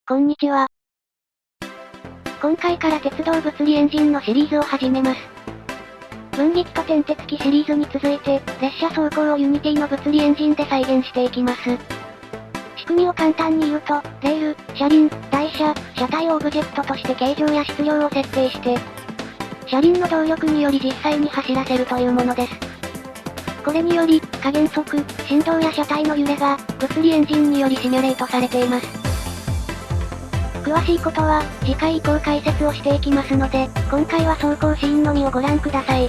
こんにちは。今回から鉄道物理エンジンのシリーズを始めます。分岐器と転てつ機シリーズに続いて、列車走行を Unity の物理エンジンで再現していきます。仕組みを簡単に言うと、レール、車輪、台車、車体をオブジェクトとして形状や質量を設定して、車輪の動力により実際に走らせるというものです。これにより、加減速、振動や車体の揺れが、物理エンジンによりシミュレートされています。詳しいことは、次回以降解説をしていきますので、今回は走行シーンのみをご覧ください。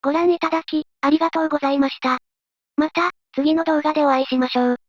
ご覧いただき、ありがとうございました。また、次の動画でお会いしましょう。